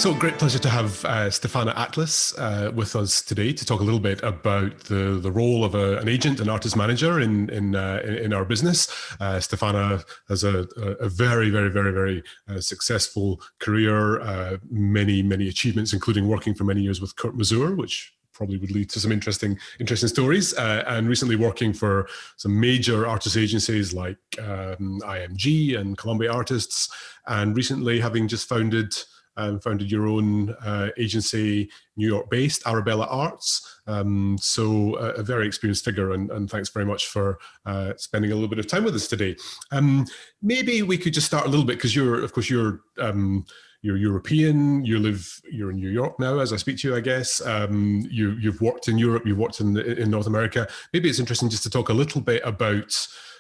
So great pleasure to have Stefana Atlas with us today to talk a little bit about the role of an agent and artist manager in our business. Stefana has a very successful career, many achievements, including working for many years with Kurt Masur, which probably would lead to some interesting stories, and recently working for some major artist agencies like IMG and Columbia Artists, and recently having just founded your own agency, New York-based, Arabella Arts. So a very experienced figure, and thanks very much for spending a little bit of time with us today. Maybe we could just start a little bit, because you're European, you're in New York now as I speak to you, I guess. You've worked in Europe, you've worked in North America. Maybe it's interesting just to talk a little bit about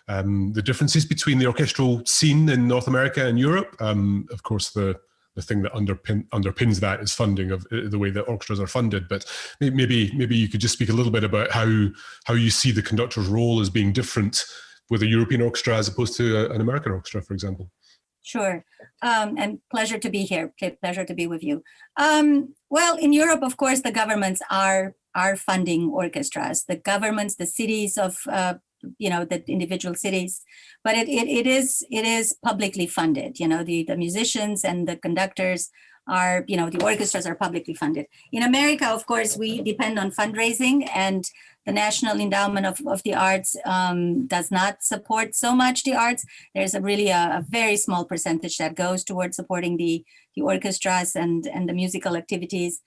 the differences between the orchestral scene in North America and Europe. Of course, the thing that underpins that is funding, of the way that orchestras are funded. But maybe you could just speak a little bit about how you see the conductor's role as being different with a European orchestra as opposed to an American orchestra, for example. Sure. And pleasure to be here. Pleasure to be with you. Well, in Europe, of course, the governments are funding orchestras. The governments, the cities of the individual cities, but it is publicly funded. The musicians and the conductors are, the orchestras are publicly funded. In America, of course, we depend on fundraising, and the National Endowment of the Arts does not support so much the arts. There's a very small percentage that goes towards supporting the orchestras and the musical activities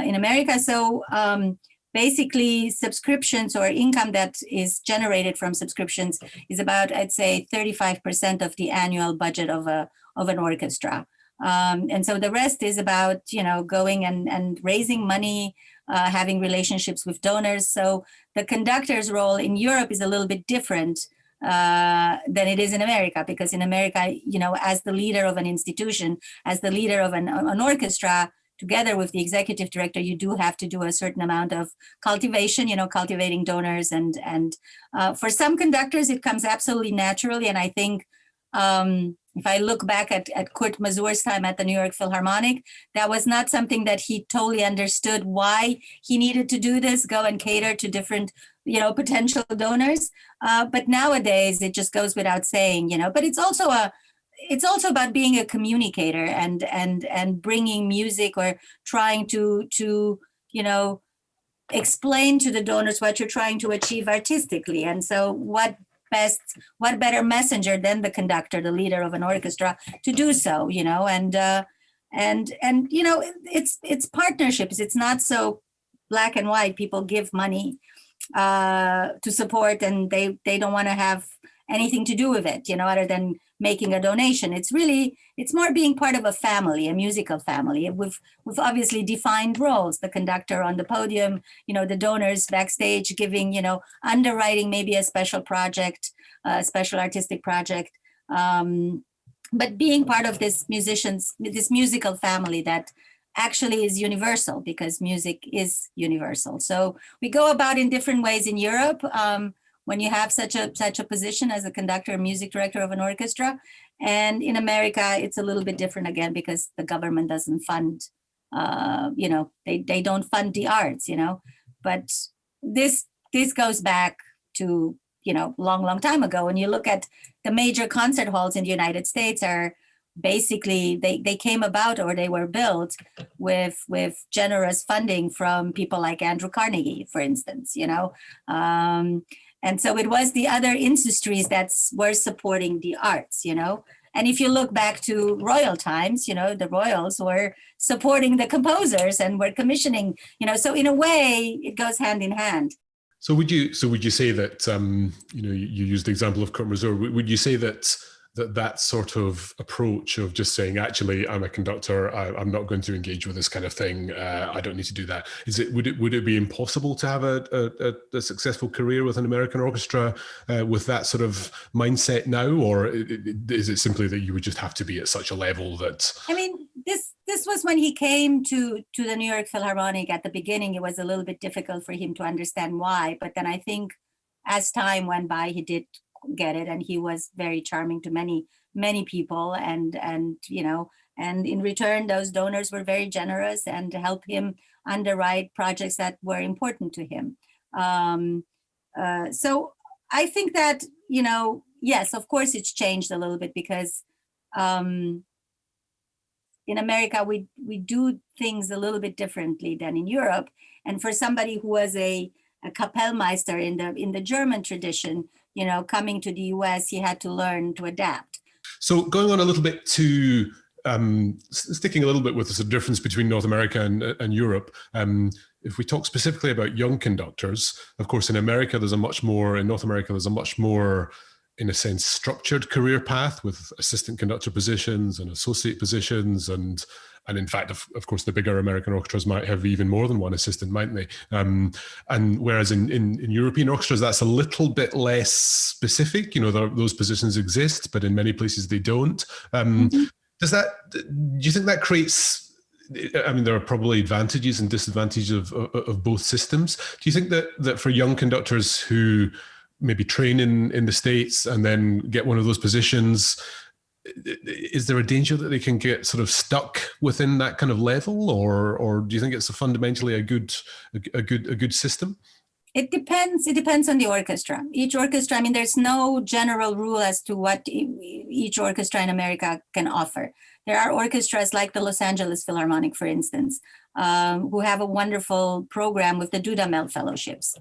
in America. So basically, subscriptions or income that is generated from subscriptions is about, I'd say, 35% of the annual budget of an orchestra. And so the rest is about, going and raising money, having relationships with donors. So the conductor's role in Europe is a little bit different than it is in America, because in America, as the leader of an institution, as the leader of an orchestra, together with the executive director, you do have to do a certain amount of cultivation, cultivating donors. And for some conductors, it comes absolutely naturally. And I think if I look back at Kurt Masur's time at the New York Philharmonic, that was not something that he totally understood why he needed to do this, go and cater to different, potential donors. But nowadays, it just goes without saying, but it's also about being a communicator and bringing music, or trying to explain to the donors what you're trying to achieve artistically. And so what better messenger than the conductor, the leader of an orchestra, to do so, and it's partnerships. It's not so black and white. People give money to support, and they don't want to have anything to do with it, other than making a donation. It's more being part of a family, a musical family, with obviously defined roles. The conductor on the podium, the donors backstage giving, underwriting maybe a special project, a special artistic project, but being part of this musical family that actually is universal, because music is universal. So we go about in different ways in Europe. When you have such a position as a conductor, music director of an orchestra. And in America, it's a little bit different again, because the government doesn't fund, they don't fund the arts, But this goes back to, long time ago. When you look at the major concert halls in the United States, are basically, they came about, or they were built with generous funding from people like Andrew Carnegie, for instance, And so it was the other industries that were supporting the arts, And if you look back to royal times, the royals were supporting the composers and were commissioning, So in a way, it goes hand in hand. So would you say that you used the example of Kurt Masur? Would you say that sort of approach of just saying, actually, I'm a conductor, I'm not going to engage with this kind of thing, I don't need to do that. Would it be impossible to have a successful career with an American orchestra with that sort of mindset now, or is it simply that you would just have to be at such a level that? I mean, this was when he came to the New York Philharmonic. At the beginning, it was a little bit difficult for him to understand why, but then I think as time went by, he did get it, and he was very charming to many people, and And in return, those donors were very generous and helped him underwrite projects that were important to him. So I think that, yes, of course it's changed a little bit because in America, we do things a little bit differently than in Europe. And for somebody who was a Kapellmeister in the German tradition, coming to the US, he had to learn to adapt. So going on a little bit to sticking a little bit with the difference between North America and Europe, if we talk specifically about young conductors, of course, in North America, there's a much more, in a sense, structured career path with assistant conductor positions and associate positions. And in fact, of course, the bigger American orchestras might have even more than one assistant, mightn't they? And whereas in European orchestras, that's a little bit less specific. Those positions exist, but in many places they don't. Do you think that creates, there are probably advantages and disadvantages of both systems. Do you think that for young conductors who maybe train in the States and then get one of those positions, is there a danger that they can get sort of stuck within that kind of level, or do you think it's fundamentally a good system? It depends. It depends on the orchestra. Each orchestra, there's no general rule as to what each orchestra in America can offer. There are orchestras like the Los Angeles Philharmonic, for instance, who have a wonderful program with the Dudamel Fellowships.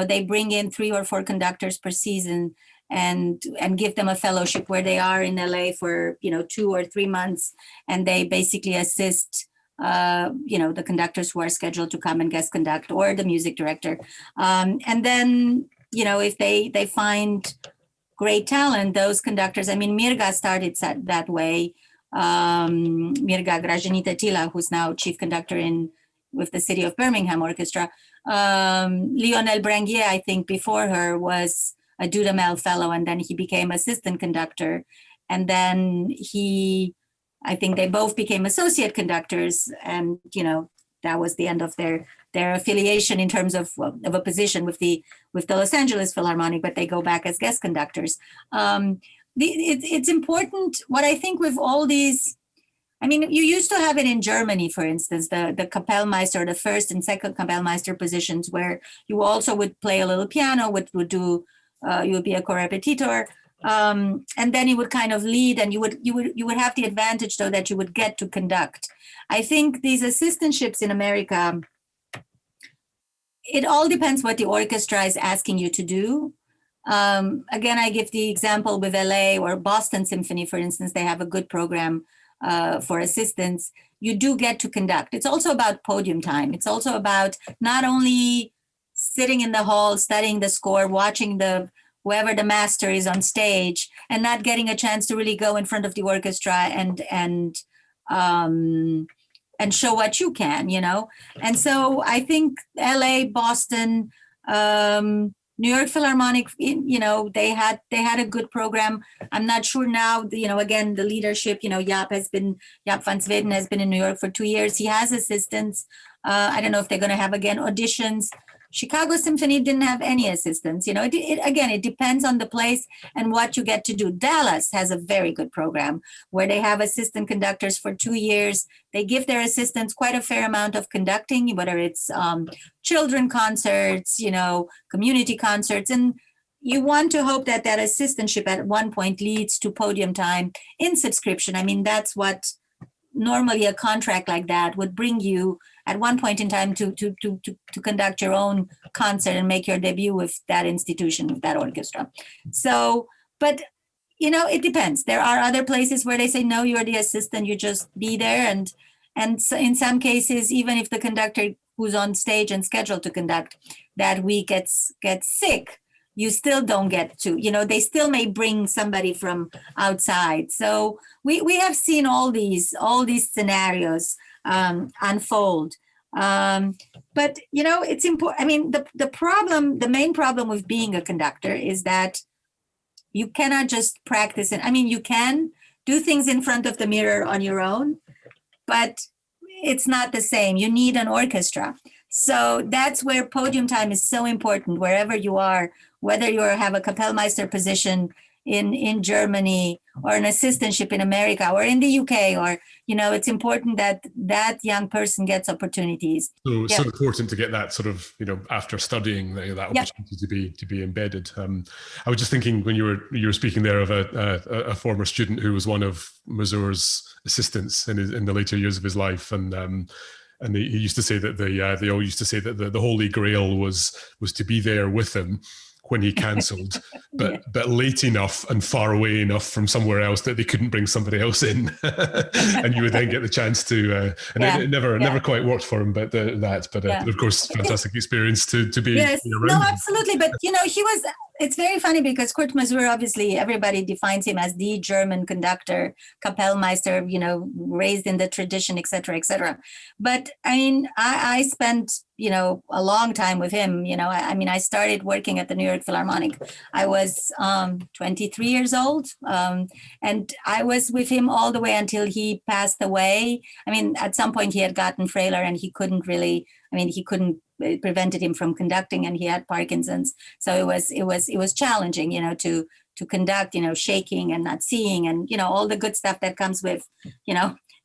They bring in 3 or 4 conductors per season and give them a fellowship where they are in LA for 2 or 3 months, and they basically assist the conductors who are scheduled to come and guest conduct, or the music director. And then, if they find great talent, those conductors, Mirga started that way. Mirga Grajenita Tila, who's now chief conductor with the City of Birmingham Orchestra. Lionel Branguier, I think before her, was a Dudamel fellow, and then he became assistant conductor. And then I think they both became associate conductors, and that was the end of their affiliation in terms of a position with the Los Angeles Philharmonic, but they go back as guest conductors. It's important. What I think with all these, you used to have it in Germany, for instance, the Kapellmeister, the first and second Kapellmeister positions, where you also would play a little piano, you would be a korrepetitor. And then you would kind of lead, and you would have the advantage, though, that you would get to conduct. I think these assistantships in America, it all depends what the orchestra is asking you to do. Again, I give the example with LA or Boston Symphony, for instance. They have a good program for assistants. You do get to conduct. It's also about podium time. It's also about not only sitting in the hall, studying the score, watching whoever the master is on stage, and not getting a chance to really go in front of the orchestra and show what you can, And so I think LA, Boston, New York Philharmonic, they had a good program. I'm not sure now, again, the leadership, Jaap van Zweden has been in New York for 2 years. He has assistants. I don't know if they're going to have, again, auditions. Chicago Symphony didn't have any assistants. It depends on the place and what you get to do. Dallas has a very good program where they have assistant conductors for 2 years. They give their assistants quite a fair amount of conducting, whether it's children concerts, community concerts. And you want to hope that assistantship at one point leads to podium time in subscription. That's what normally a contract like that would bring you at one point in time to conduct your own concert and make your debut with that institution, with that orchestra. So, but, it depends. There are other places where they say, no, you're the assistant, you just be there. And so in some cases, even if the conductor who's on stage and scheduled to conduct that week gets sick, you still don't get to, they still may bring somebody from outside. So we have seen all these scenarios unfold. But, it's important. The main problem with being a conductor is that you cannot just practice it. You can do things in front of the mirror on your own, but it's not the same. You need an orchestra. So that's where podium time is so important, wherever you are, whether you have a Kapellmeister position in Germany, or an assistantship in America or in the UK, or, it's important that that young person gets opportunities. So it's so important to get that sort of, after studying, that opportunity to be embedded. I was just thinking when you were speaking there of a former student who was one of Masur's assistants in the later years of his life, and he used to say that they all used to say that the Holy Grail was to be there with him when he cancelled, but late enough and far away enough from somewhere else that they couldn't bring somebody else in, and you would then get the chance to. It never quite worked for him, but of course, fantastic experience to be. Yes, around no, him. absolutely, but he was. It's very funny because Kurt Masur, obviously, everybody defines him as the German conductor, Kapellmeister, raised in the tradition, et cetera, et cetera. But I mean, I spent, a long time with him. I started working at the New York Philharmonic. I was 23 years old, and I was with him all the way until he passed away. I mean, at some point he had gotten frailer and he couldn't really. It prevented him from conducting, and he had Parkinson's. So it was challenging, to conduct, shaking and not seeing, and all the good stuff that comes with,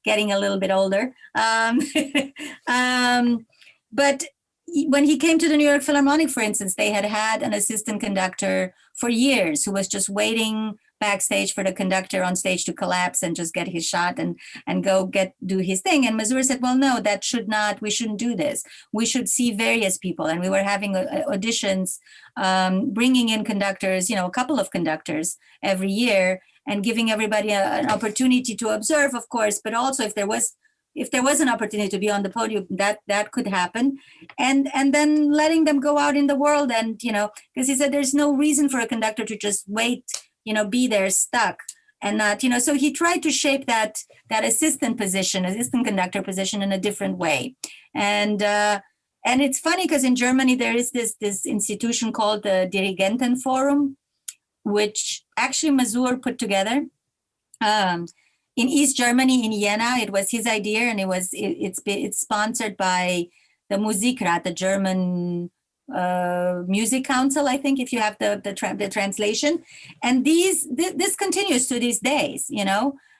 getting a little bit older. But when he came to the New York Philharmonic, for instance, they had an assistant conductor for years who was just waiting backstage for the conductor on stage to collapse and just get his shot and go do his thing. And Masur said, well, no, we shouldn't do this. We should see various people. And we were having auditions, bringing in conductors, a couple of conductors every year, and giving everybody an opportunity to observe, of course, but also if there was an opportunity to be on the podium, that could happen. And then letting them go out in the world. And, because he said there's no reason for a conductor to just wait, be there stuck and not, so he tried to shape that assistant conductor position in a different way. And it's funny because in Germany, there is this institution called the Dirigentenforum, which actually Masur put together. In East Germany, in Jena, it was his idea, and it's sponsored by the Musikrat, the German Music Council, I think, if you have the translation. And this continues to these days,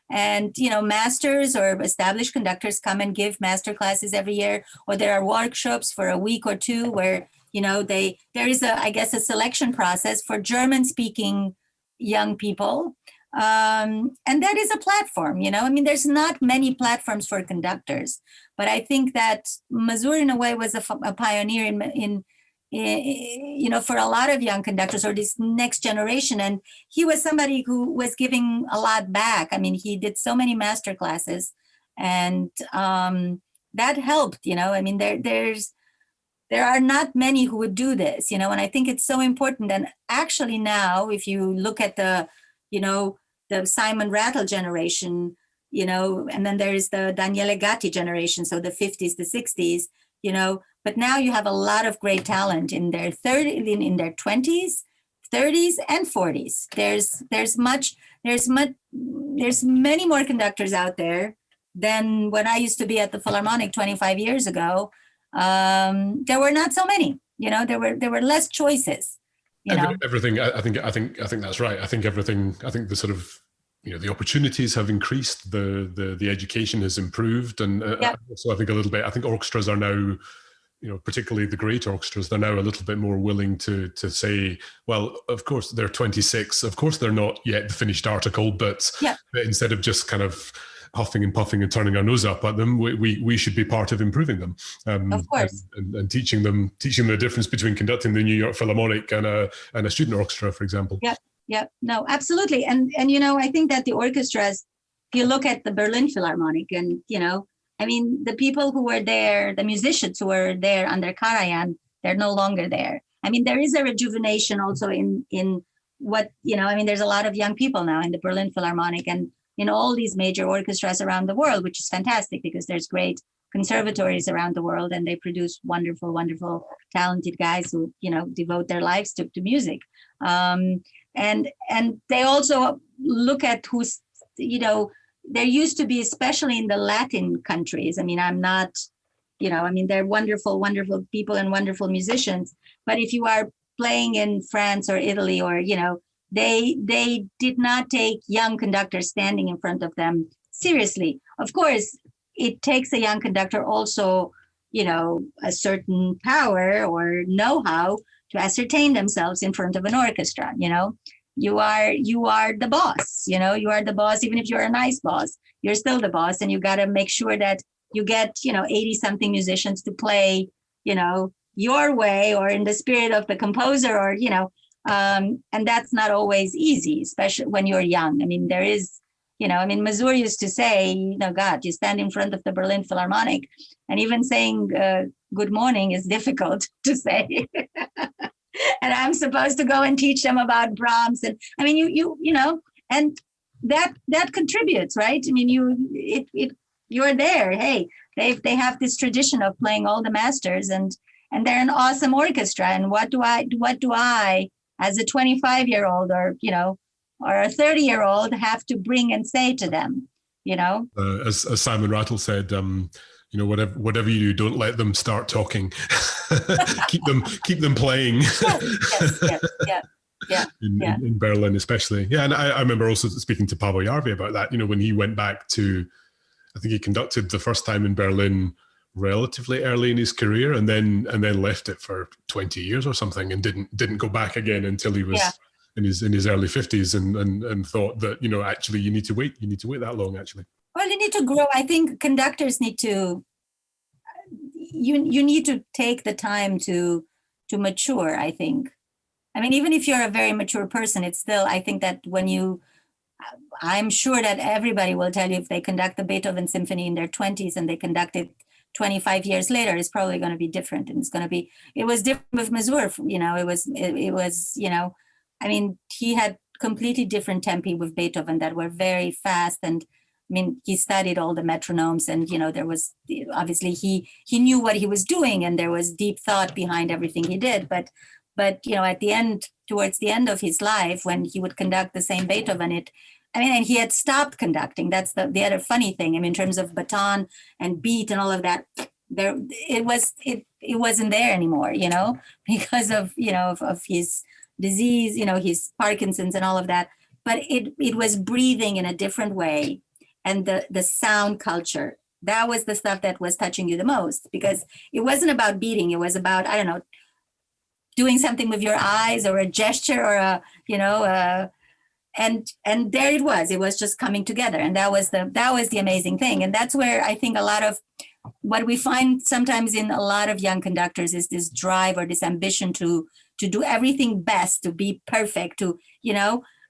and masters or established conductors come and give master classes every year, or there are workshops for a week or two where there is a selection process for German speaking young people. And that is a platform, there's not many platforms for conductors, but I think that Masur in a way was a pioneer in for a lot of young conductors or this next generation. And he was somebody who was giving a lot back. I mean, he did so many master classes, and that helped, there are not many who would do this, and I think it's so important. And actually now, if you look at the Simon Rattle generation, and then there is the Daniele Gatti generation, so the 50s, the 60s, but now you have a lot of great talent in their 20s, 30s, and 40s. There's many more conductors out there than when I used to be at the Philharmonic 25 years ago. There were not so many, there were less choices. Everything. I think that's right. I think the sort of, the opportunities have increased, the education has improved, and also I think a little bit. I think orchestras are now, particularly the great orchestras, they're now a little bit more willing to say, well, of course they're 26. Of course they're not yet the finished article, but instead of just kind of huffing and puffing and turning our nose up at them, we should be part of improving them, of course, and teaching them the difference between conducting the New York Philharmonic and a student orchestra, for example. Yeah, no, absolutely. And I think that the orchestras, if you look at the Berlin Philharmonic, and the people who were there, the musicians who were there under Karajan, they're no longer there. There is a rejuvenation also in what, there's a lot of young people now in the Berlin Philharmonic and in all these major orchestras around the world, which is fantastic because there's great conservatories around the world and they produce wonderful, wonderful, talented guys who, devote their lives to music. And they also look at who's, there used to be, especially in the Latin countries. I'm not, they're wonderful, wonderful people and wonderful musicians. But if you are playing in France or Italy or, they did not take young conductors standing in front of them seriously. Of course, it takes a young conductor also, a certain power or know-how to ascertain themselves in front of an orchestra. You are the boss. You are the boss. Even if you're a nice boss, you're still the boss, and you got to make sure that you get 80 something musicians to play your way or in the spirit of the composer, or and that's not always easy, especially when you're young. I mean, there is Masur used to say, God, you stand in front of the Berlin Philharmonic, and even saying good morning is difficult to say. And I'm supposed to go and teach them about Brahms, and I mean, and that contributes, right? I mean, you're there. Hey, they have this tradition of playing all the masters, and they're an awesome orchestra. And what do I, as a 25-year-old or a 30-year-old, have to bring and say to them? As Simon Rattle said, whatever you do, don't let them start talking. keep them playing. Yes. In Berlin, especially. Yeah, and I remember also speaking to Pavel Jarvi about that. When he went back to, I think he conducted the first time in Berlin relatively early in his career, and then left it for 20 years or something, and didn't go back again until he was in his early 50s, and thought that actually you need to wait that long actually. Well, you need to grow. I think conductors need to. You need to take the time to mature. I think. I mean, even if you're a very mature person, it's still. I think that I'm sure that everybody will tell you if they conduct the Beethoven Symphony in their 20s and they conduct it 25 years later, it's probably going to be different. And it was different with Masur. It was. I mean, he had completely different tempi with Beethoven that were very fast, and I mean, he studied all the metronomes, and there was obviously he knew what he was doing, and there was deep thought behind everything he did. But at the end, towards the end of his life, when he would conduct the same Beethoven, and he had stopped conducting. That's the other funny thing. I mean, in terms of baton and beat and all of that, it wasn't there anymore. Because of of his disease, his Parkinson's and all of that. But it was breathing in a different way. And the sound culture, that was the stuff that was touching you the most, because it wasn't about beating. It was about, I don't know, doing something with your eyes or a gesture or and there it was just coming together. And that was the amazing thing. And that's where I think a lot of what we find sometimes in a lot of young conductors is this drive or this ambition to do everything best, to be perfect, to,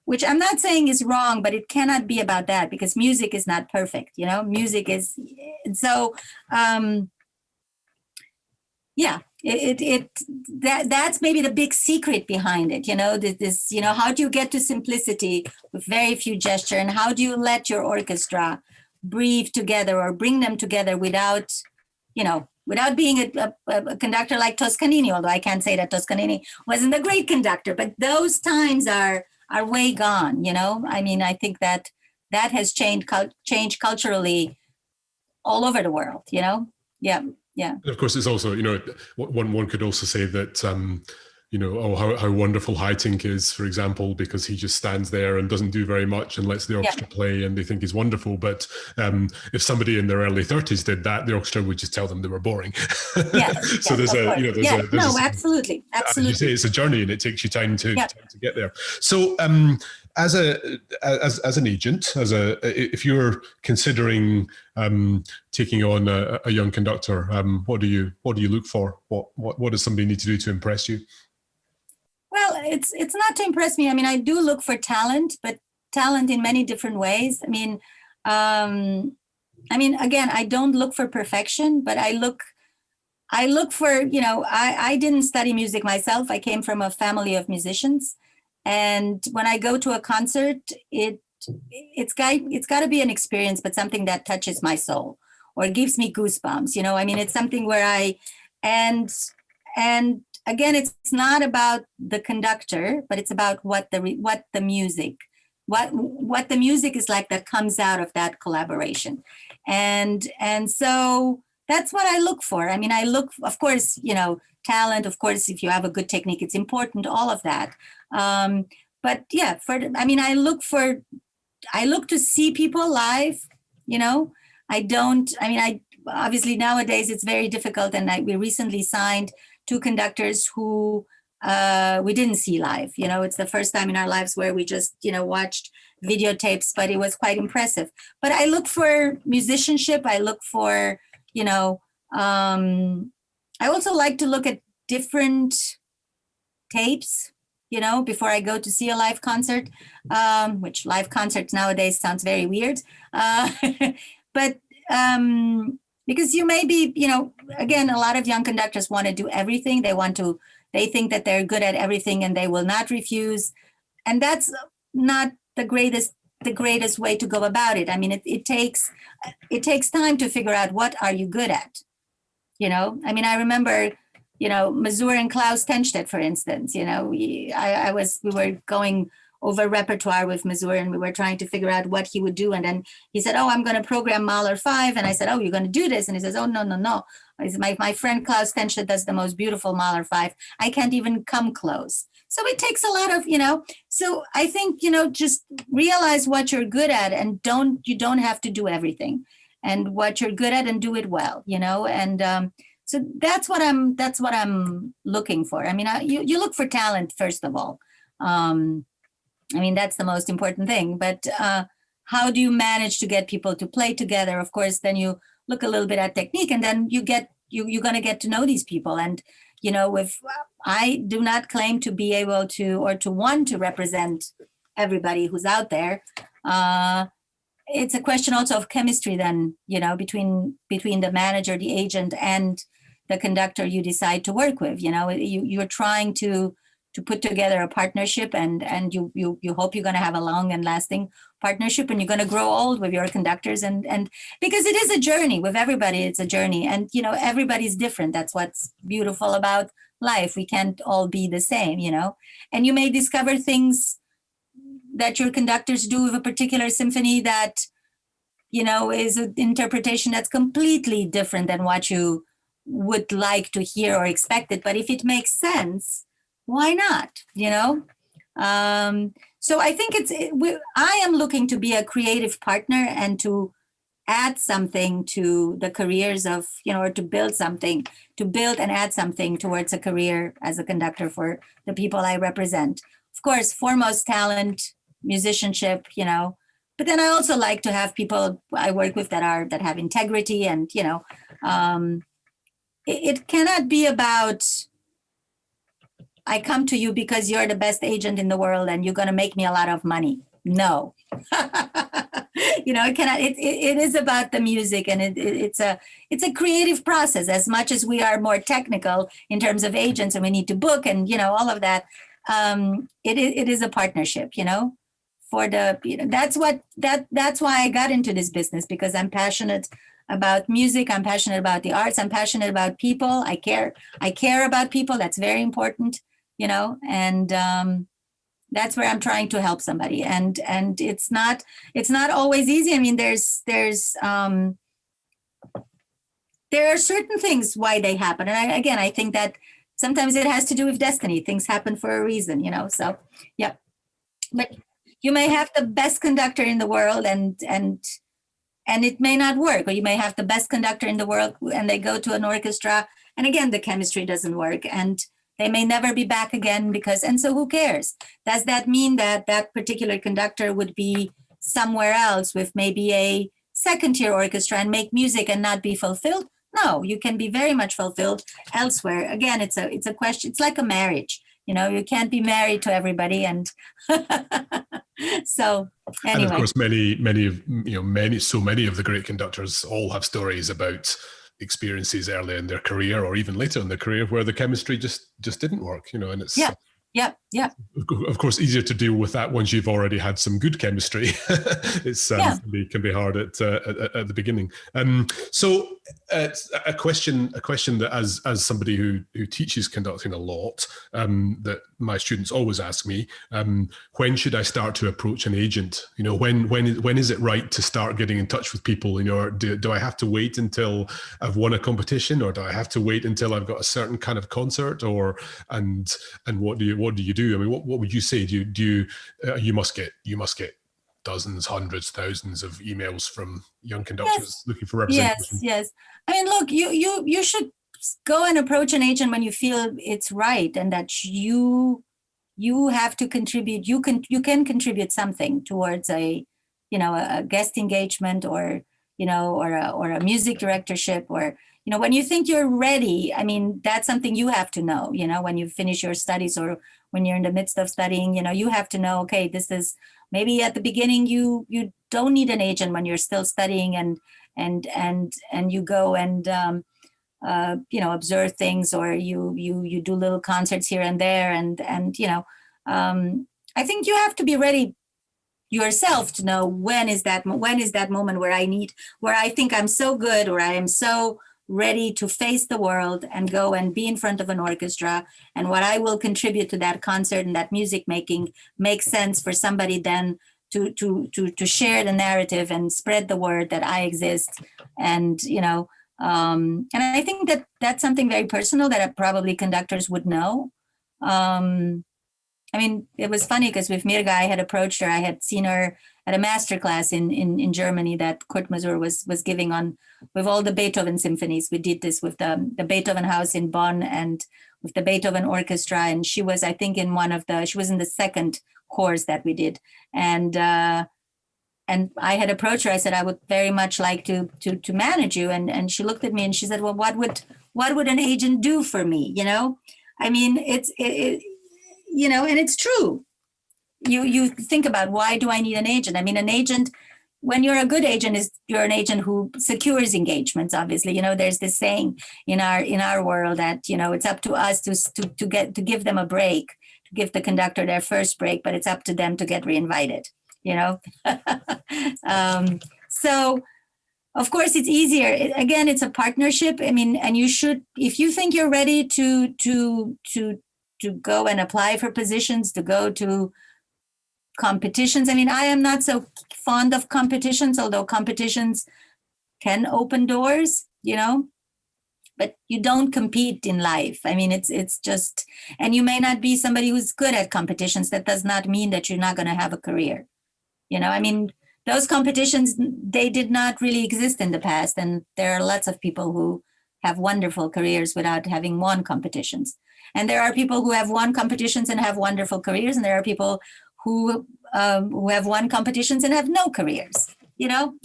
which I'm not saying is wrong, but it cannot be about that, because music is not perfect. Music is, so, that's maybe the big secret behind it. This, how do you get to simplicity with very few gesture, and how do you let your orchestra breathe together or bring them together without being a conductor like Toscanini, although I can't say that Toscanini wasn't a great conductor, but those times are way gone. I mean, I think that has changed culturally all over the world. Yeah. And of course, it's also one could also say that how wonderful Haitink is, for example, because he just stands there and doesn't do very much and lets the orchestra play, and they think he's wonderful. But if somebody in their early 30s did that, the orchestra would just tell them they were boring. So there's absolutely. You say it's a journey, and it takes you time to get there. So as an agent, if you're considering taking on a young conductor, what do you look for? What does somebody need to do to impress you? Well, it's not to impress me. I mean, I do look for talent, but talent in many different ways. I mean, again, I don't look for perfection, but I look for, I didn't study music myself. I came from a family of musicians. And when I go to a concert, it's got to be an experience, but something that touches my soul or gives me goosebumps. I mean, it's something where and again, it's not about the conductor, but it's about what the music is like that comes out of that collaboration. And so that's what I look for. I mean, I look, of course, talent, of course, if you have a good technique, it's important, all of that. but yeah, I look to see people live, you know. I obviously nowadays it's very difficult, and we recently signed 2 conductors who we didn't see live. You know, it's the first time in our lives where we just, you know, watched videotapes, but it was quite impressive. But I look for musicianship. I look for, you know, I also like to look at different tapes, you know, before I go to see a live concert, which live concerts nowadays sounds very weird. But because you may be, you know, again, a lot of young conductors want to do everything. They think that they're good at everything and they will not refuse. And that's not the greatest way to go about it. I mean, it takes time to figure out what are you good at, you know. I mean, I remember, you know, Masur and Klaus Tenstedt, for instance, you know, we were going over repertoire with Masur, and we were trying to figure out what he would do. And then he said, "Oh, I'm going to program Mahler 5." And I said, "Oh, you're going to do this?" And he says, "Oh, no. My friend Klaus Tenstedt does the most beautiful Mahler 5. I can't even come close." So it takes a lot of, you know, so I think, you know, just realize what you're good at, and you don't have to do everything, and what you're good at and do it well, you know. And so that's what I'm looking for. I mean, you look for talent, first of all. I mean, that's the most important thing. But how do you manage to get people to play together? Of course, then you look a little bit at technique, and then you're going to get to know these people. And, you know, I do not claim to be able to, or to want to represent everybody who's out there. It's a question also of chemistry then, you know, between the manager, the agent, and the conductor you decide to work with. You know, you're trying to put together a partnership, and you hope you're going to have a long and lasting partnership, and you're going to grow old with your conductors, and because it is a journey with everybody. It's a journey, and, you know, everybody's different. That's what's beautiful about life. We can't all be the same, you know. And you may discover things that your conductors do with a particular symphony that, you know, is an interpretation that's completely different than what you would like to hear or expect it. But if it makes sense, why not, you know? So I think I am looking to be a creative partner and to add something to the careers of, you know, or to build and add something towards a career as a conductor for the people I represent. Of course, foremost talent, musicianship, you know, but then I also like to have people I work with that have integrity, and, you know, it cannot be about, I come to you because you're the best agent in the world and you're going to make me a lot of money. No. You know, it is about the music, and it's a creative process. As much as we are more technical in terms of agents, and we need to book, and, you know, all of that, it is a partnership, you know. That's why I got into this business, because I'm passionate about music. I'm passionate about the arts. I'm passionate about people. I care about people. That's very important, you know, and that's where I'm trying to help somebody. And it's not always easy. I mean, there are certain things why they happen. And I think that sometimes it has to do with destiny. Things happen for a reason, you know. So, yeah. But you may have the best conductor in the world, and it may not work. Or you may have the best conductor in the world, and they go to an orchestra, and again, the chemistry doesn't work, and they may never be back again, and so who cares? Does that mean that that particular conductor would be somewhere else with maybe a second-tier orchestra and make music and not be fulfilled? No, you can be very much fulfilled elsewhere. Again, it's a question. It's like a marriage. You know, you can't be married to everybody, and so anyway. And of course, so many of the great conductors all have stories about experiences early in their career, or even later in their career, where the chemistry just didn't work. You know, and it's Yeah. Of course, easier to deal with that once you've already had some good chemistry. It can be hard at the beginning. So a question that as somebody who teaches conducting a lot, that my students always ask me, when should I start to approach an agent? You know, when is it right to start getting in touch with people? You know, do I have to wait until I've won a competition, or do I have to wait until I've got a certain kind of concert, and what do you do? do? I mean, what would you say? You must get dozens, hundreds, thousands of emails from young conductors looking for representation. Yes. I mean, look, you should go and approach an agent when you feel it's right, and that you have to contribute. You can contribute something towards a guest engagement, or or a music directorship, or when you think you're ready. I mean, that's something you have to know. When you finish your studies, or when you're in the midst of studying, you have to know, okay, this is maybe at the beginning you don't need an agent when you're still studying, and you go and observe things, or you do little concerts here and there, and I think you have to be ready yourself to know when is that moment where I think I'm so good, or I am so ready to face the world and go and be in front of an orchestra, and what I will contribute to that concert and that music making makes sense for somebody then to share the narrative and spread the word that I exist. And and I think that that's something very personal that probably conductors would know. I mean, it was funny because with Mirga, I had approached her. I had seen her at a master class in Germany that Kurt Masur was giving on with all the Beethoven symphonies. We did this with the Beethoven House in Bonn and with the Beethoven Orchestra. And she was, I think, she was in the second course that we did. And I had approached her. I said, I would very much like to manage you. And she looked at me and she said, well, what would an agent do for me? I mean, and it's true. You think about, why do I need an agent? I mean, an agent, when you're a good agent, you're an agent who secures engagements. Obviously, there's this saying in our world that it's up to us to give them a break, to give the conductor their first break, but it's up to them to get reinvited. So of course it's easier. Again, it's a partnership. I mean, and you should, if you think you're ready to go and apply for positions, to go to competitions. I mean, I am not so fond of competitions, although competitions can open doors, but you don't compete in life. I mean, it's just, and you may not be somebody who's good at competitions. That does not mean that you're not going to have a career. I mean, those competitions, they did not really exist in the past. And there are lots of people who have wonderful careers without having won competitions. And there are people who have won competitions and have wonderful careers. And there are people who have won competitions and have no careers.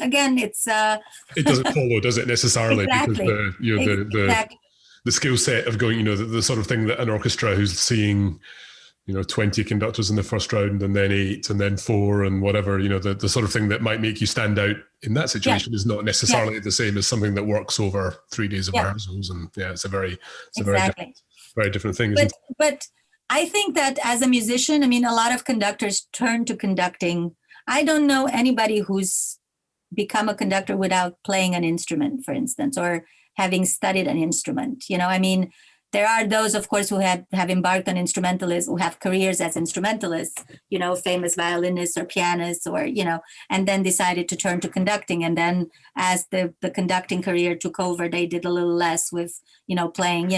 Again, it's it doesn't follow, does it, necessarily? Exactly. Because the skill set of going, the sort of thing that an orchestra who's seeing 20 conductors in the first round, and then 8, and then 4, and whatever, the sort of thing that might make you stand out in that situation is not necessarily the same as something that works over 3 days of rehearsals. And it's a very different thing. But I think that as a musician, I mean, a lot of conductors turn to conducting. I don't know anybody who's become a conductor without playing an instrument, for instance, or having studied an instrument. I mean, there are those, of course, who have embarked on instrumentalists, who have careers as instrumentalists, famous violinists or pianists, or, and then decided to turn to conducting. And then as the conducting career took over, they did a little less with, playing.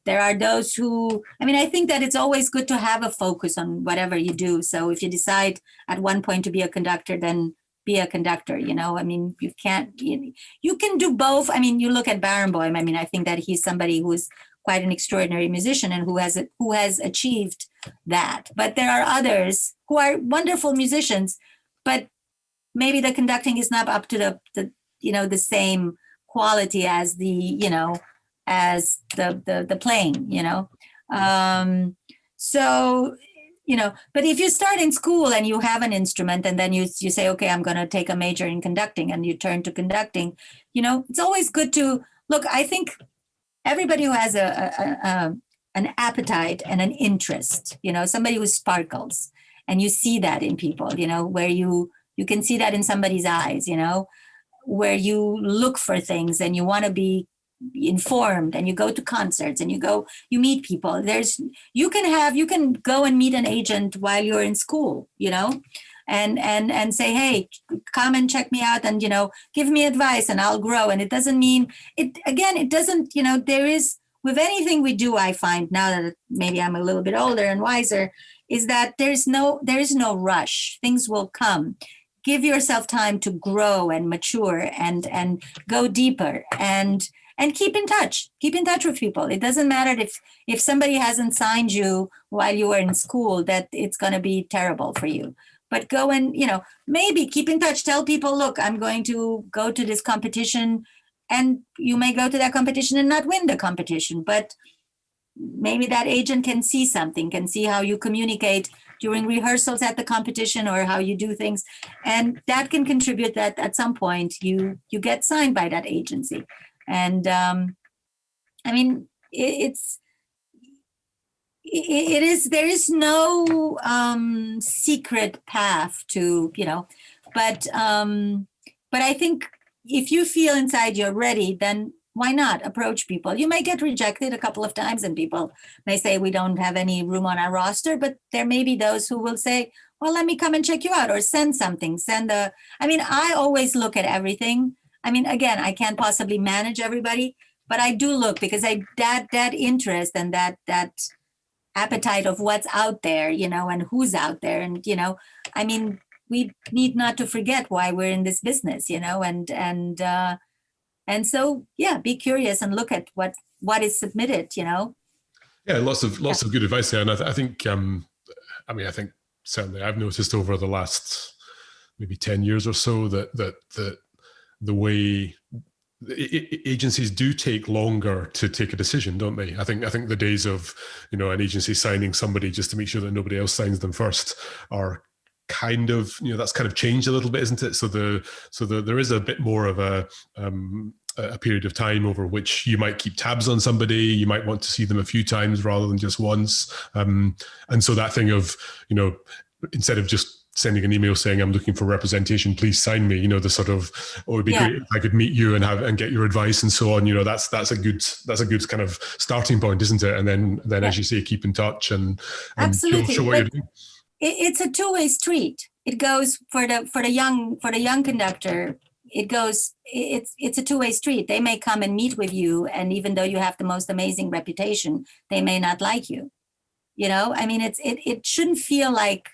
There are those who, I mean, I think that it's always good to have a focus on whatever you do. So if you decide at one point to be a conductor, then be a conductor. I mean, you can do both. I mean, you look at Barenboim. I mean, I think that he's somebody who's quite an extraordinary musician and who has achieved that. But there are others who are wonderful musicians, but maybe the conducting is not up to the same quality as the playing. So but if you start in school and you have an instrument, and then you say, okay, I'm going to take a major in conducting, and you turn to conducting, it's always good to look. I think everybody who has an appetite and an interest, somebody who sparkles, and you see that in people, where you can see that in somebody's eyes, where you look for things and you want to be informed, and you go to concerts and you meet people. You can go and meet an agent while you're in school, and say, hey, come and check me out, and, give me advice and I'll grow. And it doesn't mean it, again, it doesn't, with anything we do, I find now that maybe I'm a little bit older and wiser, is that there is no rush. Things will come. Give yourself time to grow and mature and go deeper and keep in touch. Keep in touch with people. It doesn't matter if somebody hasn't signed you while you were in school, that it's going to be terrible for you. But go and, maybe keep in touch. Tell people, look, I'm going to go to this competition, and you may go to that competition and not win the competition, but maybe that agent can see something, can see how you communicate during rehearsals at the competition or how you do things. And that can contribute that at some point you get signed by that agency. And there is no secret path to, but I think if you feel inside you're ready, then why not approach people? You may get rejected a couple of times and people may say, we don't have any room on our roster, but there may be those who will say, well, let me come and check you out, or send something, I always look at everything. Again, I can't possibly manage everybody, but I do look, because that interest and that appetite of what's out there, and who's out there. And, we need not to forget why we're in this business, and so, be curious and look at what is submitted, Yeah, lots of good advice there. And I think, I think certainly I've noticed over the last maybe 10 years or so that the way agencies do take longer to take a decision, don't they? I think the days of, an agency signing somebody just to make sure that nobody else signs them first are kind of, that's kind of changed a little bit, isn't it? So there is a bit more of a period of time over which you might keep tabs on somebody. You might want to see them a few times rather than just once. And so that thing of, instead of just sending an email saying, I'm looking for representation, please sign me, the sort of, it'd be great if I could meet you and get your advice and so on. That's a good kind of starting point, isn't it? And then as you say, keep in touch and show what you're doing. It's a two-way street. It goes for the young conductor. It's a two-way street. They may come and meet with you, and even though you have the most amazing reputation, they may not like you. It shouldn't feel like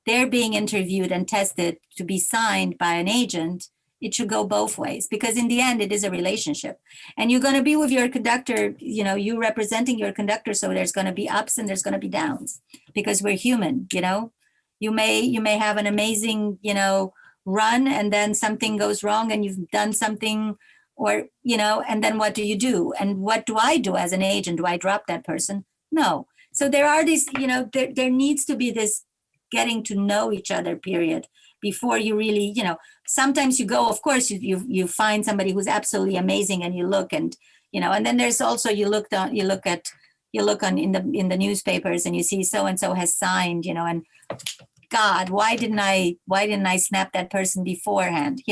they're being interviewed and tested to be signed by an agent. It should go both ways, because in the end, it is a relationship. And you're going to be with your conductor, you representing your conductor. So there's going to be ups and there's going to be downs, because we're human, You may have an amazing, run, and then something goes wrong and you've done something, or, and then what do you do? And what do I do as an agent? Do I drop that person? No. So there are these, there needs to be this getting to know each other period before you really, sometimes you go, of course, you find somebody who's absolutely amazing and you look, and, and then there's also, you look in the newspapers and you see so-and-so has signed, and God, why didn't I snap that person beforehand,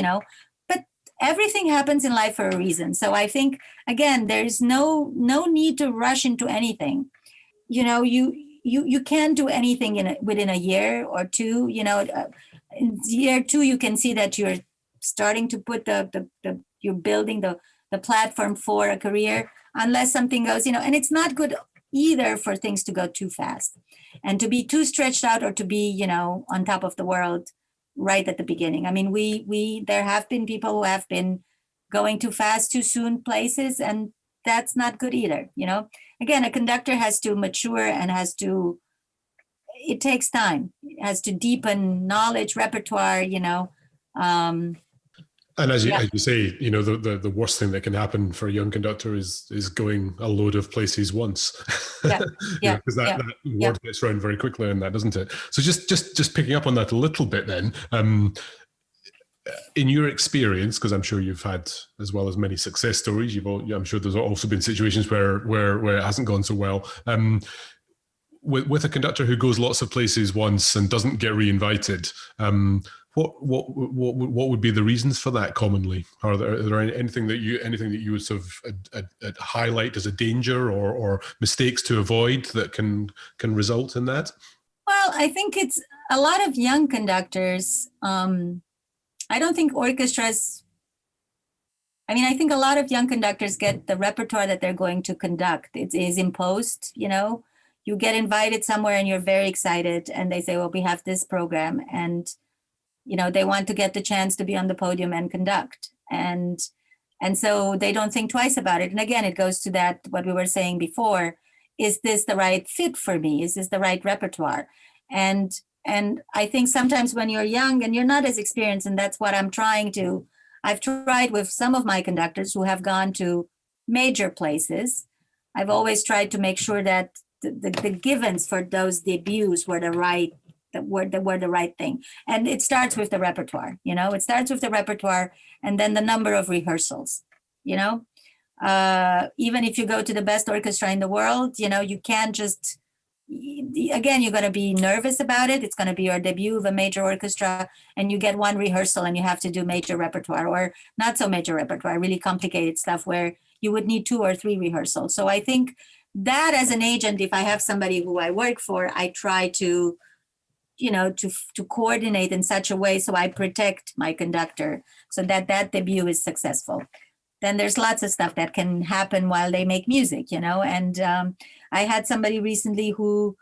but everything happens in life for a reason. So I think, again, there's no need to rush into anything. You can't do anything within a year or two. In year two, you can see that you're starting to put you're building the platform for a career, unless something goes, and it's not good either for things to go too fast and to be too stretched out, or to be, on top of the world right at the beginning. There have been people who have been going too fast, too soon places, and that's not good either. Again, a conductor has to mature and it takes time. It has to deepen knowledge, repertoire, And as you say, the worst thing that can happen for a young conductor is going a load of places once. Because that word gets around very quickly, and that, doesn't it? So just picking up on that a little bit then, in your experience, because I'm sure you've had, as well as many success stories, I'm sure there's also been situations where it hasn't gone so well. With a conductor who goes lots of places once and doesn't get reinvited, what would be the reasons for that commonly? Are there anything that you would sort of highlight as a danger or mistakes to avoid that can result in that? Well, I think it's a lot of young conductors. I don't think orchestras I mean, I think a lot of young conductors get the repertoire that they're going to conduct. It is imposed, you know. You get invited somewhere and you're very excited, and they say, well, we have this program, and you know, they want to get the chance to be on the podium and conduct. And so they don't think twice about it. And again, it goes to that, what we were saying before, is this the right fit for me? Is this the right repertoire? And I think sometimes when you're young and you're not as experienced, and that's what I've tried with some of my conductors who have gone to major places. I've always tried to make sure that the givens for those debuts were the right thing. And it starts with the repertoire, you know, it starts with the repertoire and then the number of rehearsals, you know. Even if you go to the best orchestra in the world, you know, you can't just, again, you're going to be nervous about it. It's going to be your debut of a major orchestra, and you get one rehearsal and you have to do major repertoire or not so major repertoire, really complicated stuff where you would need 2 or 3 rehearsals. So I think that as an agent, if I have somebody who I work for, I try to, you know, to coordinate in such a way so I protect my conductor so that that debut is successful. Then there's lots of stuff that can happen while they make music, you know. And I had somebody recently who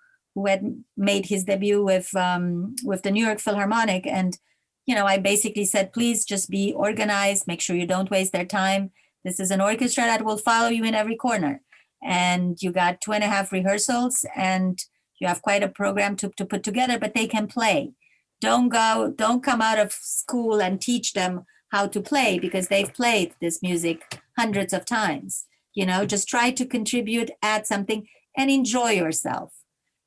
had made his debut with the New York Philharmonic, and you know, I basically said, please just be organized, make sure you don't waste their time. This is an orchestra that will follow you in every corner, and you got 2.5 rehearsals, and you have quite a program to put together. But they can play. Don't come out of school and teach them how to play because they've played this music hundreds of times. You know, just try to contribute, add something, and enjoy yourself.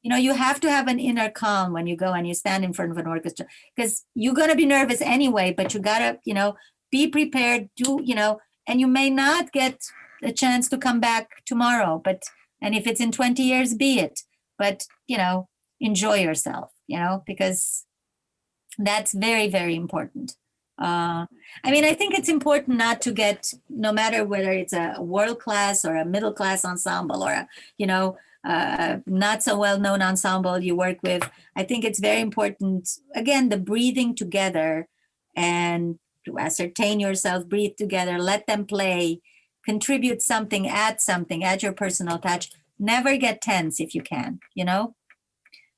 You know, you have to have an inner calm when you go and you stand in front of an orchestra, because you're going to be nervous anyway, but you got to, you know, be prepared, you know, and you may not get a chance to come back tomorrow, and if it's in 20 years, be it. But, you know, enjoy yourself, you know, because that's very, very important. I mean, I think it's important not to get, no matter whether it's a world class or a middle class ensemble or a, you know, not so well known ensemble you work with. I think it's very important, again, the breathing together and to ascertain yourself, breathe together, let them play, contribute something, add your personal touch. Never get tense if you can, you know.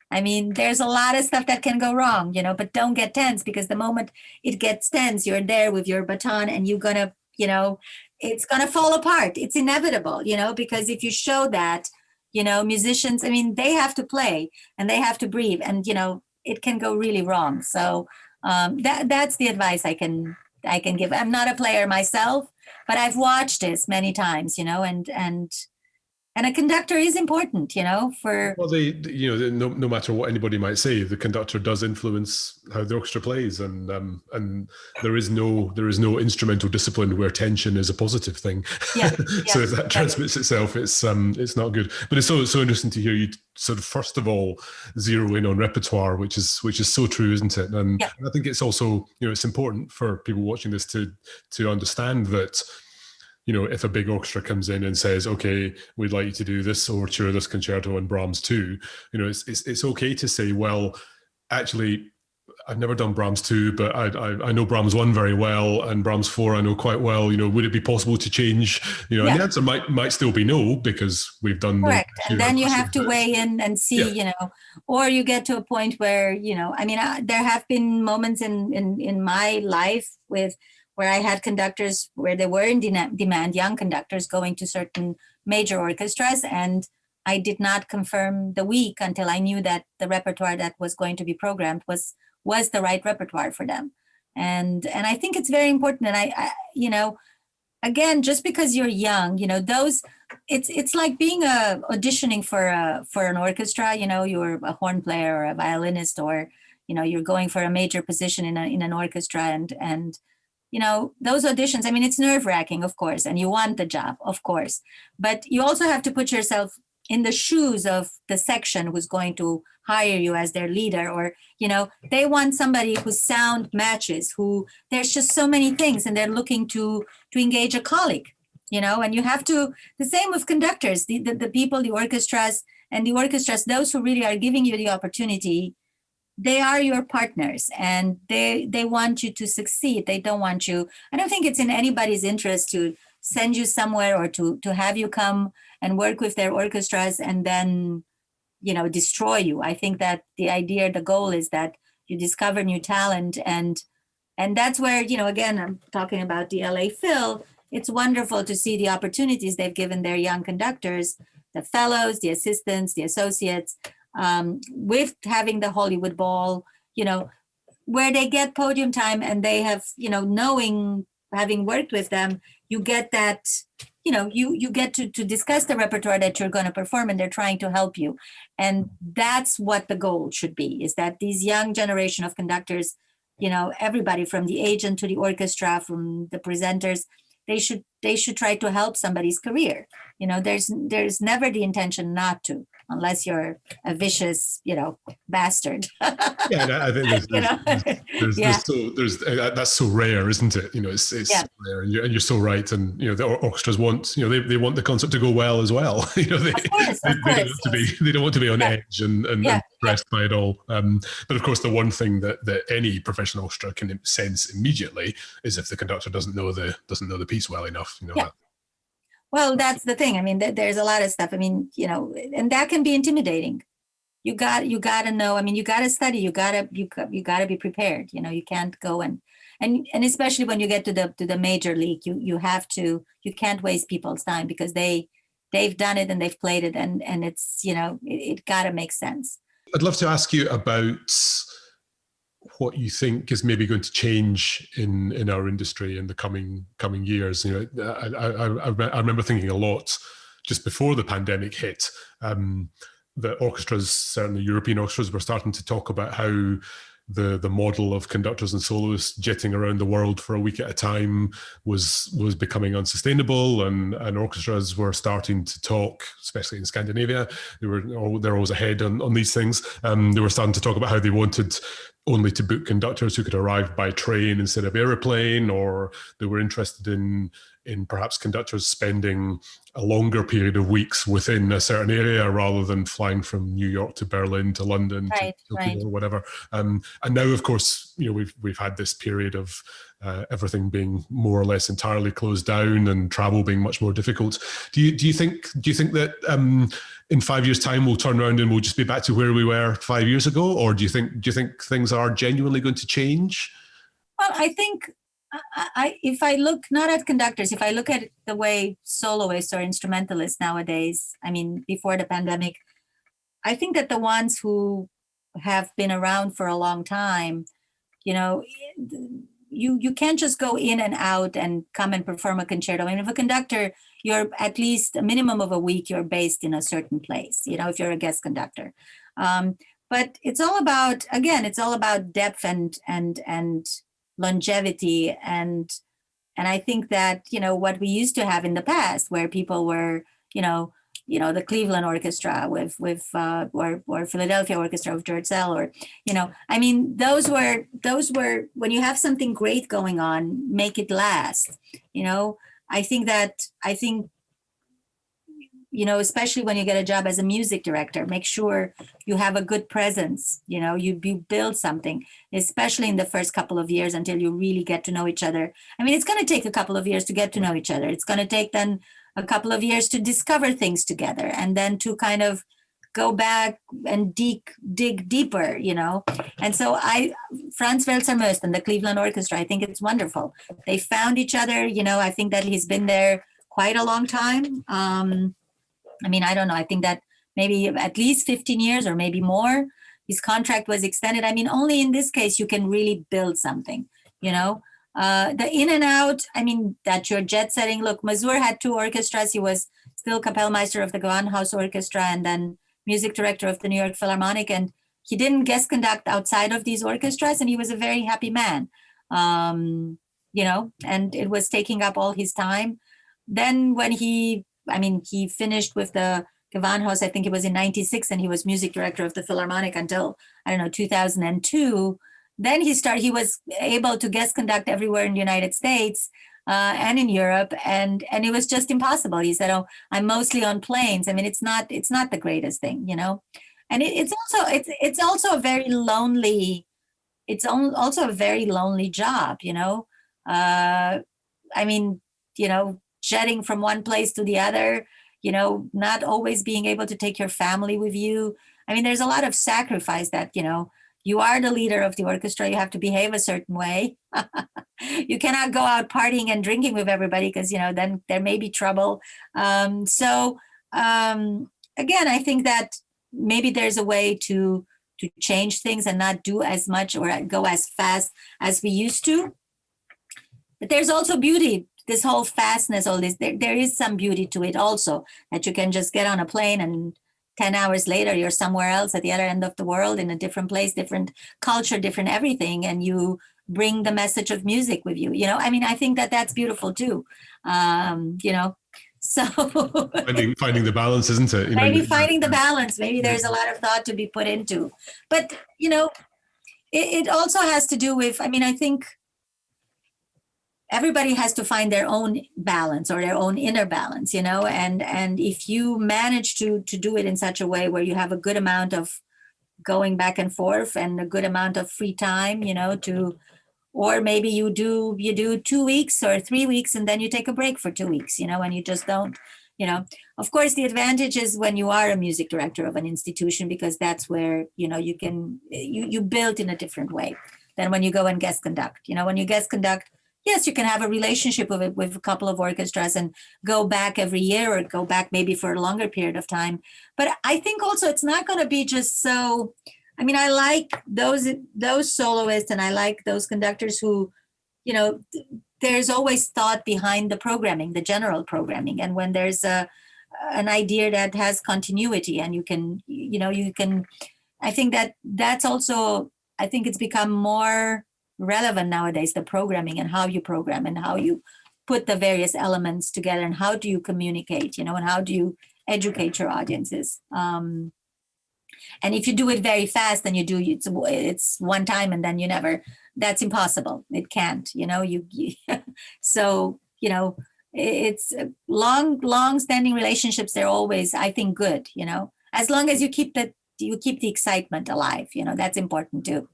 I mean, there's a lot of stuff that can go wrong, you know, but don't get tense, because the moment it gets tense, you're there with your baton and you're going to, you know, it's going to fall apart. It's inevitable, you know, because if you show that, you know, musicians, I mean, they have to play and they have to breathe, and, you know, it can go really wrong. So that's the advice I can give. I'm not a player myself, but I've watched this many times, you know, and a conductor is important, you know, for... Well, you know, no matter what anybody might say, the conductor does influence how the orchestra plays, and there is no instrumental discipline where tension is a positive thing. Yeah, So if that transmits itself, it's not good. But it's so interesting to hear you sort of first of all zero in on repertoire, which is so true, isn't it? And I think it's also, you know, it's important for people watching this to understand that, you know, if a big orchestra comes in and says, okay, we'd like you to do this overture, this concerto, and Brahms too, you know, it's okay to say, well, actually, I've never done Brahms 2, but I know Brahms 1 very well, and Brahms 4 I know quite well. You know, would it be possible to change? You know, and the answer might still be no, because we've done... Correct. And then you have to weigh in and see, you know, or you get to a point where, you know, I mean, there have been moments in my life where I had conductors where they were in demand, young conductors going to certain major orchestras, and I did not confirm the week until I knew that the repertoire that was going to be programmed was the right repertoire for them. And I think it's very important. And I you know, again, just because you're young, you know, it's like being auditioning for an orchestra. You know, you're a horn player or a violinist, or, you know, you're going for a major position in an orchestra, and you know, those auditions, I mean, it's nerve-wracking, of course, and you want the job, of course, but you also have to put yourself in the shoes of the section who's going to hire you as their leader, or, you know, they want somebody whose sound matches, who there's just so many things, and they're looking to engage a colleague, you know, and you have to, the same with conductors, the people, the orchestras, those who really are giving you the opportunity, they are your partners, and they want you to succeed. They don't want you. I don't think it's in anybody's interest to send you somewhere or to have you come and work with their orchestras and then, destroy you. I think that the goal is that you discover new talent, and that's where, again, I'm talking about the LA Phil. It's wonderful to see the opportunities they've given their young conductors, the fellows, the assistants, the associates, with having the Hollywood Bowl, where they get podium time, and they have, having worked with them, you get that, you get to discuss the repertoire that you're going to perform, and they're trying to help you. And that's what the goal should be, is that these young generation of conductors, everybody from the agent to the orchestra, from the presenters, they should try to help somebody's career. There's never the intention not to, unless you're a vicious, bastard. Yeah, and I think that's so rare, isn't it? It's Yeah. so rare, and you're so right. And the orchestras want, they want the concert to go well as well. They don't want to be on edge and stressed by it all. But of course, the one thing that any professional orchestra can sense immediately is if the conductor doesn't know the piece well enough. Well, that's the thing. I mean, there's a lot of stuff. I mean, and that can be intimidating. You got to know. I mean, you got to study. You got to be prepared. You can't go and especially when you get to the major league, you can't waste people's time, because they've done it and they've played it, and it's it got to make sense. I'd love to ask you about what you think is maybe going to change in our industry in the coming years. I remember thinking a lot just before the pandemic hit, that orchestras, certainly European orchestras, were starting to talk about how the model of conductors and soloists jetting around the world for a week at a time was becoming unsustainable, and orchestras were starting to talk, especially in Scandinavia. They're always ahead on these things. They were starting to talk about how they wanted only to book conductors who could arrive by train instead of aeroplane, or they were interested in perhaps conductors spending a longer period of weeks within a certain area rather than flying from New York to Berlin to London to Tokyo or whatever. And now, of course, we've had this period of everything being more or less entirely closed down and travel being much more difficult. Do you think that in 5 years' time we'll turn around and we'll just be back to where we were 5 years ago, or do you think things are genuinely going to change? Well, I think if I look not at conductors, if I look at the way soloists or instrumentalists nowadays, I mean, before the pandemic, I think that the ones who have been around for a long time, you can't just go in and out and come and perform a concerto. I mean, if a conductor, you're at least a minimum of a week, you're based in a certain place, if you're a guest conductor. But it's all about depth and longevity. And I think that, what we used to have in the past, where people were, the Cleveland Orchestra with or Philadelphia Orchestra of George Zell, or, I mean, those were when you have something great going on, make it last. I think especially when you get a job as a music director, make sure you have a good presence. You build something, especially in the first couple of years until you really get to know each other. I mean, it's going to take a couple of years to get to know each other. It's going to take then a couple of years to discover things together, and then to kind of go back and dig deeper, And so Franz Welser-Möst and the Cleveland Orchestra, I think it's wonderful. They found each other, I think that he's been there quite a long time. I mean, I don't know. I think that maybe at least 15 years or maybe more. His contract was extended. I mean, only in this case you can really build something, The in and out, I mean, that you're jet setting. Look, Masur had 2 orchestras. He was still Kapellmeister of the Gewandhaus Orchestra and then music director of the New York Philharmonic. And he didn't guest conduct outside of these orchestras, and he was a very happy man, and it was taking up all his time. Then when he finished with the Gewandhaus, I think it was in 96, and he was music director of the Philharmonic until, 2002. Then he was able to guest conduct everywhere in the United States and in Europe, and it was just impossible. He said, "Oh, I'm mostly on planes." I mean, it's not the greatest thing, And it's also a very lonely, also a very lonely job, you know. I mean, you know, jetting from one place to the other, you know, not always being able to take your family with you. I mean, there's a lot of sacrifice that, you know, you are the leader of the orchestra. You have to behave a certain way. You cannot go out partying and drinking with everybody because, you know, then there may be trouble. Again, I think that maybe there's a way to change things and not do as much or go as fast as we used to. But there's also beauty, this whole fastness, all this, there is some beauty to it also, that you can just get on a plane and 10 hours later, you're somewhere else at the other end of the world, in a different place, different culture, different everything. And you bring the message of music with you. You know, I mean, I think that that's beautiful too. You know, so finding the balance, isn't it? You know, maybe finding the balance, maybe there's a lot of thought to be put into, but, you know, it also has to do with, I mean, I think everybody has to find their own balance or their own inner balance, you know, and if you manage to do it in such a way where you have a good amount of going back and forth and a good amount of free time, you know, or maybe you do 2 weeks or 3 weeks and then you take a break for 2 weeks, you know, and you just don't, you know. Of course, the advantage is when you are a music director of an institution, because that's where, you know, you build in a different way than when you go and guest conduct. You know, when you guest conduct, yes, you can have a relationship with a couple of orchestras and go back every year or go back maybe for a longer period of time. But I think also it's not going to be just so. I mean, I like those soloists and I like those conductors who, you know, there's always thought behind the programming, the general programming. And when there's an idea that has continuity and you can, I think that's also, I think it's become more relevant nowadays, the programming and how you program and how you put the various elements together and how do you communicate, you know, and how do you educate your audiences. And if you do it very fast, then it's one time and then you never, that's impossible. It can't, you know, so, you know, it's long standing relationships. They're always, I think, good, you know, as long as you keep the excitement alive, you know, that's important too.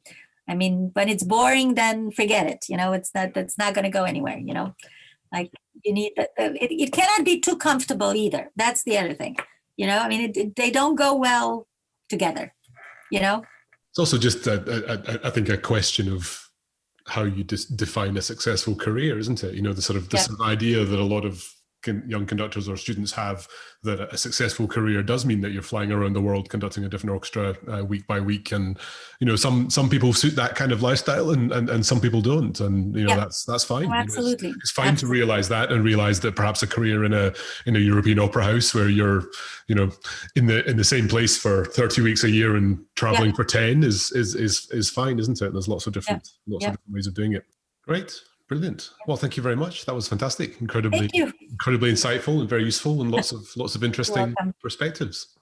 I mean, when it's boring, then forget it. You know, that's not going to go anywhere. You know, like you need it cannot be too comfortable either. That's the other thing. You know, I mean, they don't go well together. You know, it's also just I think a question of how you define a successful career, isn't it? You know, the sort of idea that a lot of young conductors or students have, that a successful career does mean that you're flying around the world conducting a different orchestra week by week, and you know some people suit that kind of lifestyle and some people don't, and you know that's fine. Oh, absolutely, you know, it's fine to realize that and realize that perhaps a career in a European opera house where you're, you know, in the same place for 30 weeks a year and traveling for 10 is fine, isn't it? There's lots of different ways of doing it. Great. Brilliant. Well, thank you very much. That was fantastic. Incredibly insightful and very useful, and lots of interesting perspectives.